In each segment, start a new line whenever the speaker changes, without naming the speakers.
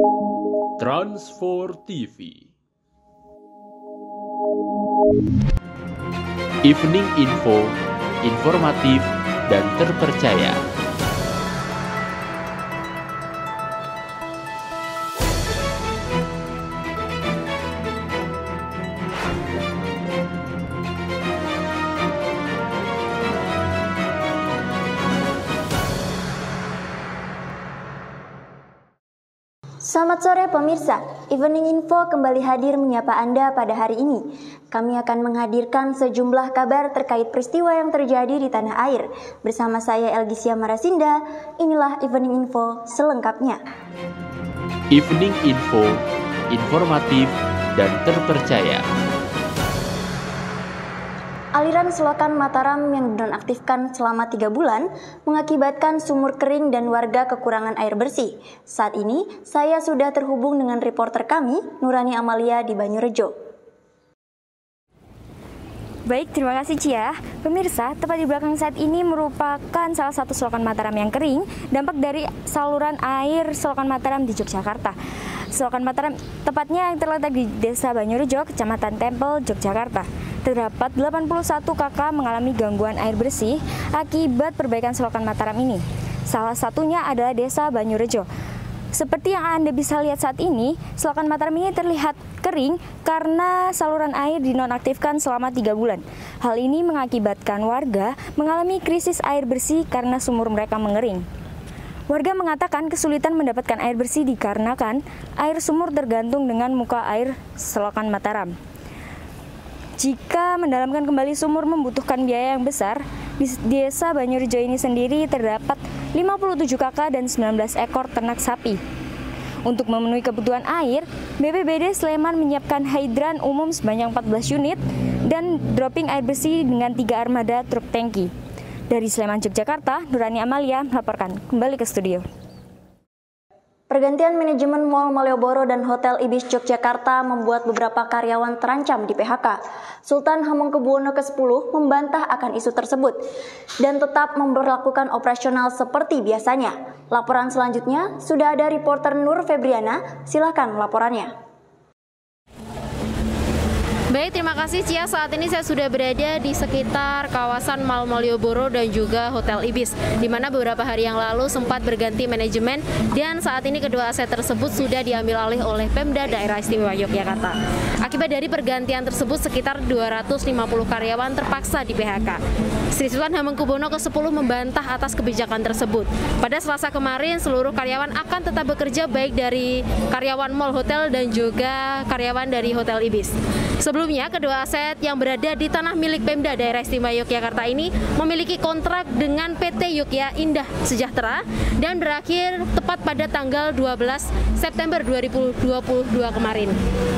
Trans4 TV Evening Info, informatif dan terpercaya.
Selamat sore pemirsa, Evening Info kembali hadir menyapa Anda pada hari ini. Kami akan menghadirkan sejumlah kabar terkait peristiwa yang terjadi di tanah air. Bersama saya Elgisia Marasinda, inilah Evening Info selengkapnya.
Evening Info, informatif dan terpercaya.
Aliran selokan Mataram yang dinonaktifkan selama 3 bulan mengakibatkan sumur kering dan warga kekurangan air bersih. Saat ini, saya sudah terhubung dengan reporter kami, Nurani Amalia di Banyurejo.
Baik, terima kasih Cia. Pemirsa, tepat di belakang saat ini merupakan salah satu selokan Mataram yang kering, dampak dari saluran air selokan Mataram di Yogyakarta. Selokan Mataram tepatnya yang terletak di Desa Banyurejo, Kecamatan Tempel, Yogyakarta. Terdapat 81 kakak mengalami gangguan air bersih akibat perbaikan selokan Mataram ini. Salah satunya adalah Desa Banyurejo. Seperti yang Anda bisa lihat saat ini, selokan Mataram ini terlihat kering karena saluran air dinonaktifkan selama 3 bulan. Hal ini mengakibatkan warga mengalami krisis air bersih karena sumur mereka mengering. Warga mengatakan kesulitan mendapatkan air bersih dikarenakan air sumur tergantung dengan muka air selokan Mataram. Jika mendalamkan kembali sumur membutuhkan biaya yang besar, di Desa Banyurejo ini sendiri terdapat 57 kakak dan 19 ekor ternak sapi. Untuk memenuhi kebutuhan air, BPBD Sleman menyiapkan hidran umum sebanyak 14 unit dan dropping air bersih dengan 3 armada truk tangki. Dari Sleman, Yogyakarta, Nurani Amalia melaporkan kembali ke studio.
Pergantian manajemen Mall Malioboro dan Hotel Ibis Yogyakarta membuat beberapa karyawan terancam di PHK. Sultan Hamengkubuwono ke-10 membantah akan isu tersebut dan tetap memperlakukan operasional seperti biasanya. Laporan selanjutnya sudah ada reporter Nur Febriana, silakan laporannya.
Baik, terima kasih Cia. Saat ini saya sudah berada di sekitar kawasan Mall Malioboro dan juga Hotel Ibis, di mana beberapa hari yang lalu sempat berganti manajemen dan saat ini kedua aset tersebut sudah diambil alih oleh Pemda Daerah Istimewa Yogyakarta. Akibat dari pergantian tersebut, sekitar 250 karyawan terpaksa di PHK. Sri Sultan Hamengkubuwono ke-10 membantah atas kebijakan tersebut. Pada Selasa kemarin, seluruh karyawan akan tetap bekerja baik dari karyawan mall hotel dan juga karyawan dari Hotel Ibis. Sebelumnya, kedua aset yang berada di tanah milik Pemda Daerah Istimewa Yogyakarta ini memiliki kontrak dengan PT Yogya Indah Sejahtera dan berakhir tepat pada tanggal 12 September 2022 kemarin.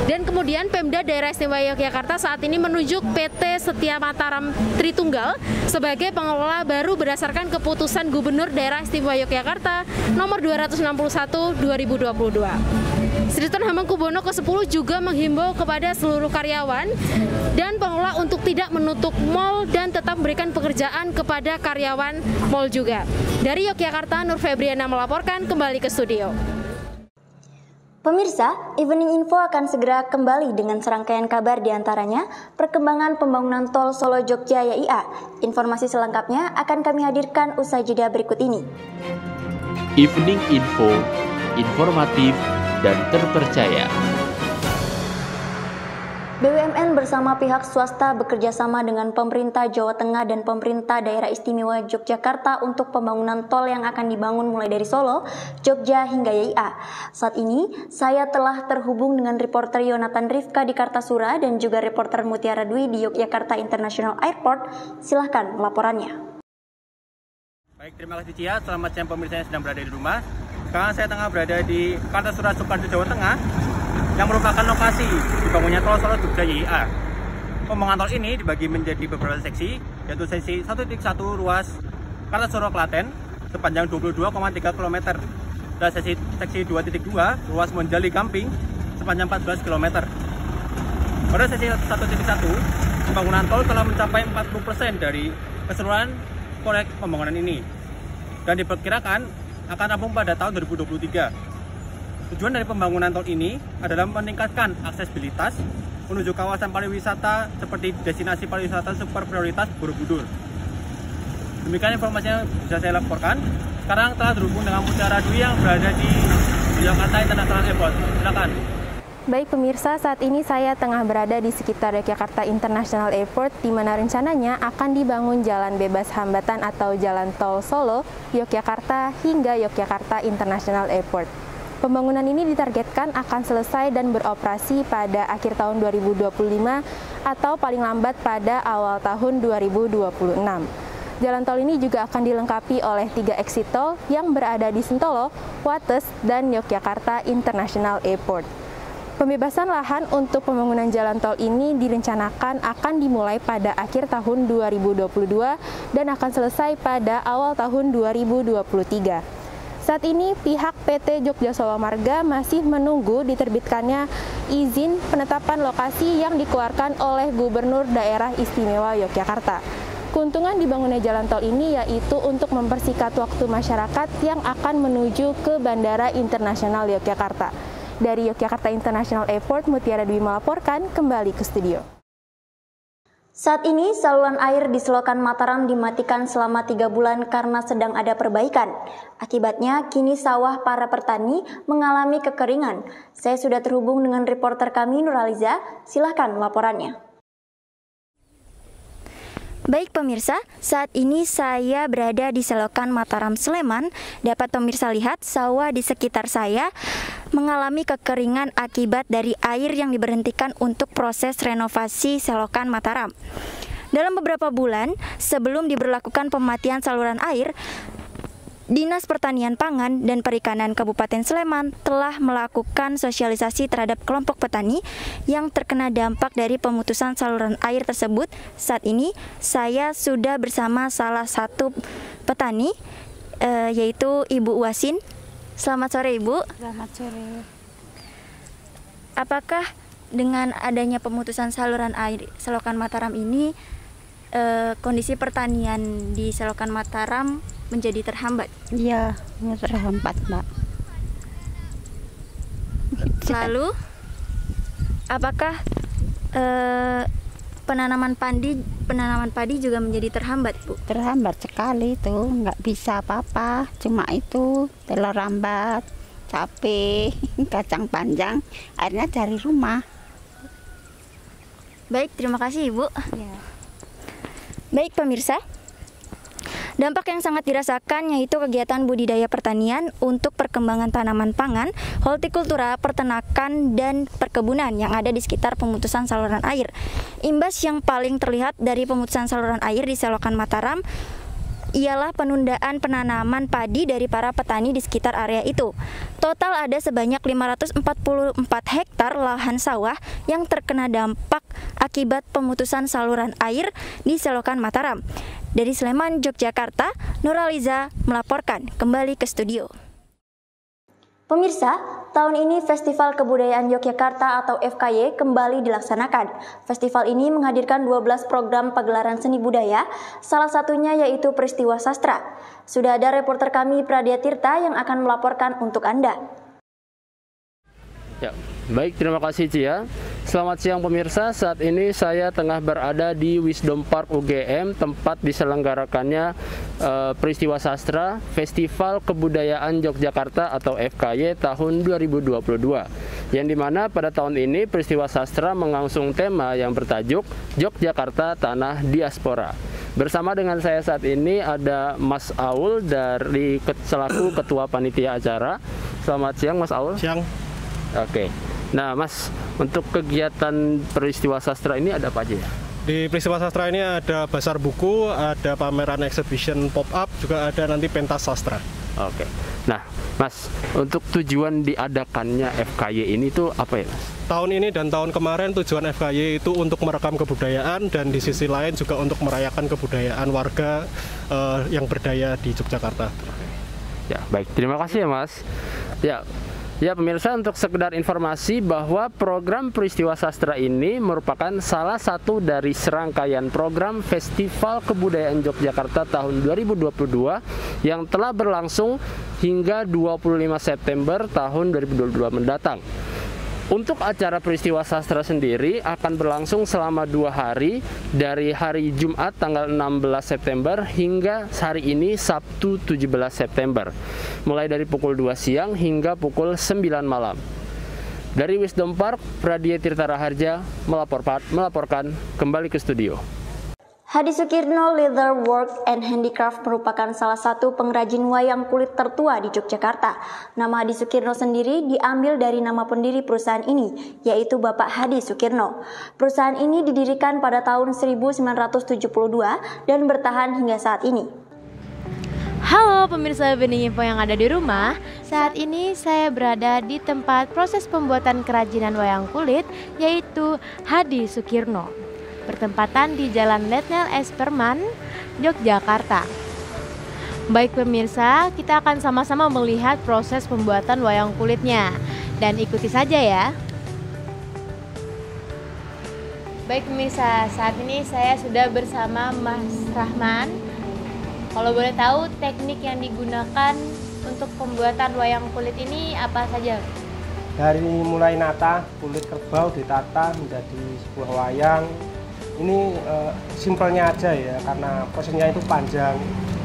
Dan kemudian Pemda Daerah Istimewa Yogyakarta saat ini menunjuk PT Setia Mataram Tritunggal sebagai pengelola baru berdasarkan keputusan Gubernur Daerah Istimewa Yogyakarta nomor 261 2022. Sri Sultan Hamengkubuwono ke-10 juga menghimbau kepada seluruh karyawan dan pengelola untuk tidak menutup mal dan tetap memberikan pekerjaan kepada karyawan mal juga. Dari Yogyakarta, Nur Febriana melaporkan kembali ke studio.
Pemirsa, Evening Info akan segera kembali dengan serangkaian kabar diantaranya perkembangan pembangunan tol Solo Jogja YIA. Informasi selengkapnya akan kami hadirkan usai jeda berikut ini.
Evening Info, informatif dan terpercaya.
BUMN bersama pihak swasta bekerjasama dengan pemerintah Jawa Tengah dan pemerintah Daerah Istimewa Yogyakarta untuk pembangunan tol yang akan dibangun mulai dari Solo, Jogja hingga YIA. Saat ini, saya telah terhubung dengan reporter Yonatan Rifka di Kartasura dan juga reporter Mutiara Dwi di Yogyakarta International Airport. Silahkan laporannya.
Baik, terima kasih Cia. Selamat siang pemirsa yang sedang berada di rumah. Sekarang saya tengah berada di Kartasura, Sukoharjo, Jawa Tengah, yang merupakan lokasi dibangunnya tol Solo Jogja YIA. Pembangunan tol ini dibagi menjadi beberapa seksi, yaitu seksi 1.1 ruas Kartasura Klaten sepanjang 22,3 km dan seksi 2.2 ruas Monjali Gamping sepanjang 14 km. Pada seksi 1.1, pembangunan tol telah mencapai 40% dari keseluruhan proyek pembangunan ini dan diperkirakan akan rampung pada tahun 2023. Tujuan dari pembangunan tol ini adalah meningkatkan aksesibilitas menuju kawasan pariwisata seperti destinasi pariwisata super prioritas Borobudur. Demikian informasinya bisa saya laporkan. Sekarang telah terhubung dengan Mutiara Dwi yang berada di Jakarta International Airport. Silakan.
Baik pemirsa, saat ini saya tengah berada di sekitar Yogyakarta International Airport, di mana rencananya akan dibangun jalan bebas hambatan atau jalan tol Solo, Yogyakarta hingga Yogyakarta International Airport. Pembangunan ini ditargetkan akan selesai dan beroperasi pada akhir tahun 2025 atau paling lambat pada awal tahun 2026. Jalan tol ini juga akan dilengkapi oleh 3 exit tol yang berada di Sentolo, Wates, dan Yogyakarta International Airport. Pembebasan lahan untuk pembangunan jalan tol ini direncanakan akan dimulai pada akhir tahun 2022 dan akan selesai pada awal tahun 2023. Saat ini pihak PT Jogja Solo Marga masih menunggu diterbitkannya izin penetapan lokasi yang dikeluarkan oleh Gubernur Daerah Istimewa Yogyakarta. Keuntungan dibangunnya jalan tol ini yaitu untuk mempersingkat waktu masyarakat yang akan menuju ke Bandara Internasional Yogyakarta. Dari Yogyakarta International Airport, Mutiara Dwi melaporkan, kembali ke studio.
Saat ini saluran air di Selokan Mataram dimatikan selama 3 bulan karena sedang ada perbaikan. Akibatnya kini sawah para petani mengalami kekeringan. Saya sudah terhubung dengan reporter kami Nuraliza, silahkan laporannya.
Baik pemirsa, saat ini saya berada di Selokan Mataram, Sleman. Dapat pemirsa lihat sawah di sekitar saya mengalami kekeringan akibat dari air yang diberhentikan untuk proses renovasi Selokan Mataram. Dalam beberapa bulan sebelum diberlakukan pematian saluran air, Dinas Pertanian Pangan dan Perikanan Kabupaten Sleman telah melakukan sosialisasi terhadap kelompok petani yang terkena dampak dari pemutusan saluran air tersebut. Saat ini saya sudah bersama salah satu petani, yaitu Ibu Wasin. Selamat sore Ibu.
Selamat sore.
Apakah dengan adanya pemutusan saluran air Selokan Mataram ini, kondisi pertanian di Selokan Mataram menjadi terhambat?
Iya, terhambat, Mbak.
Lalu, apakah penanaman padi juga menjadi terhambat, Bu?
Terhambat sekali itu, nggak bisa apa-apa. Cuma itu telur rambat, cabai, kacang panjang, airnya dari rumah.
Baik, terima kasih Ibu.
Ya.
Baik pemirsa, dampak yang sangat dirasakan yaitu kegiatan budidaya pertanian untuk perkembangan tanaman pangan, hortikultura, peternakan, dan perkebunan yang ada di sekitar pemutusan saluran air. Imbas yang paling terlihat dari pemutusan saluran air di Selokan Mataram ialah penundaan penanaman padi dari para petani di sekitar area itu. Total ada sebanyak 544 hektar lahan sawah yang terkena dampak akibat pemutusan saluran air di Selokan Mataram. Dari Sleman, Yogyakarta, Nuraliza melaporkan, kembali ke studio.
Pemirsa, tahun ini Festival Kebudayaan Yogyakarta atau FKY kembali dilaksanakan. Festival ini menghadirkan 12 program pagelaran seni budaya, salah satunya yaitu Peristiwa Sastra. Sudah ada reporter kami Pradia Tirta yang akan melaporkan untuk Anda.
Ya, baik, terima kasih Cia. Selamat siang pemirsa, saat ini saya tengah berada di Wisdom Park UGM, tempat diselenggarakannya Peristiwa Sastra Festival Kebudayaan Yogyakarta atau FKY tahun 2022. Yang dimana pada tahun ini Peristiwa Sastra mengusung tema yang bertajuk Yogyakarta Tanah Diaspora. Bersama dengan saya saat ini ada Mas Aul dari selaku Ketua Panitia Acara. Selamat siang Mas Aul.
Siang.
Oke. Nah, Mas, untuk kegiatan Peristiwa Sastra ini ada apa aja ya?
Di Peristiwa Sastra ini ada bazar buku, ada pameran exhibition pop-up, juga ada nanti pentas sastra.
Oke. Nah, Mas, untuk tujuan diadakannya FKY ini tuh apa ya, Mas?
Tahun ini dan tahun kemarin tujuan FKY itu untuk merekam kebudayaan dan di sisi lain juga untuk merayakan kebudayaan warga yang berdaya di Yogyakarta.
Ya, baik. Terima kasih ya, Mas. Ya pemirsa, untuk sekedar informasi bahwa program Peristiwa Sastra ini merupakan salah satu dari serangkaian program Festival Kebudayaan Yogyakarta tahun 2022 yang telah berlangsung hingga 25 September tahun 2022 mendatang. Untuk acara peristiwa sastra sendiri akan berlangsung selama 2 hari, dari hari Jumat tanggal 16 September hingga hari ini Sabtu 17 September, mulai dari pukul 2 siang hingga pukul 9 malam. Dari Wisdom Park, Pradia Tirta Raharja melaporkan kembali ke studio.
Hadi Sukirno Leather Work and Handicraft merupakan salah satu pengrajin wayang kulit tertua di Yogyakarta. Nama Hadi Sukirno sendiri diambil dari nama pendiri perusahaan ini, yaitu Bapak Hadi Sukirno. Perusahaan ini didirikan pada tahun 1972 dan bertahan hingga saat ini.
Halo pemirsa Bening Info yang ada di rumah. Saat ini saya berada di tempat proses pembuatan kerajinan wayang kulit, yaitu Hadi Sukirno, bertempatan di Jalan Letnan S. Perman, Yogyakarta. Baik pemirsa, kita akan sama-sama melihat proses pembuatan wayang kulitnya, dan ikuti saja ya. Baik pemirsa, saat ini saya sudah bersama Mas Rahman. Kalau boleh tahu teknik yang digunakan untuk pembuatan wayang kulit ini apa saja?
Dari mulai nata, kulit kerbau ditata menjadi sebuah wayang. Ini simpelnya aja ya, karena prosesnya itu panjang,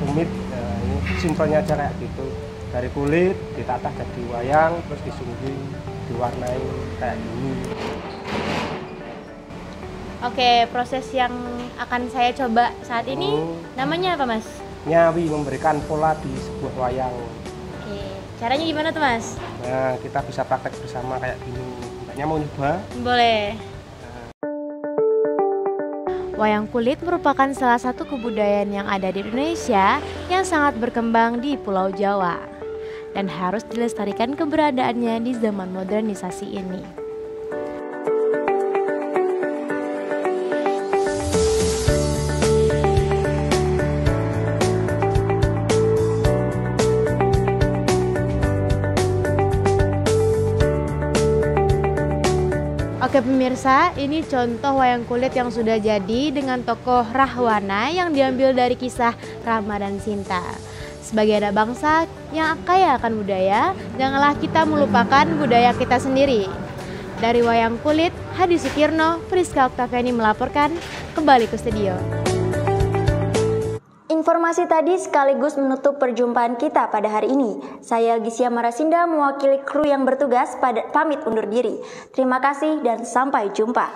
rumit. Nah, ini simpelnya aja kayak gitu. Dari kulit ditata jadi wayang, terus disungging, diwarnai kayak gini.
Oke, proses yang akan saya coba saat ini namanya apa, Mas?
Nyawi, memberikan pola di sebuah wayang.
Oke, caranya gimana tuh, Mas?
Nah, kita bisa praktek bersama kayak gini. Mbaknya mau nyoba?
Boleh. Wayang kulit merupakan salah satu kebudayaan yang ada di Indonesia yang sangat berkembang di Pulau Jawa dan harus dilestarikan keberadaannya di zaman modernisasi ini. Oke pemirsa, ini contoh wayang kulit yang sudah jadi dengan tokoh Rahwana yang diambil dari kisah Rama dan Sinta. Sebagai anak bangsa yang kaya akan budaya, janganlah kita melupakan budaya kita sendiri. Dari wayang kulit, Hadi Sukirno, Priska Oktaviani melaporkan kembali ke studio.
Informasi tadi sekaligus menutup perjumpaan kita pada hari ini. Saya Gisya Marasinda mewakili kru yang bertugas pamit undur diri. Terima kasih dan sampai jumpa.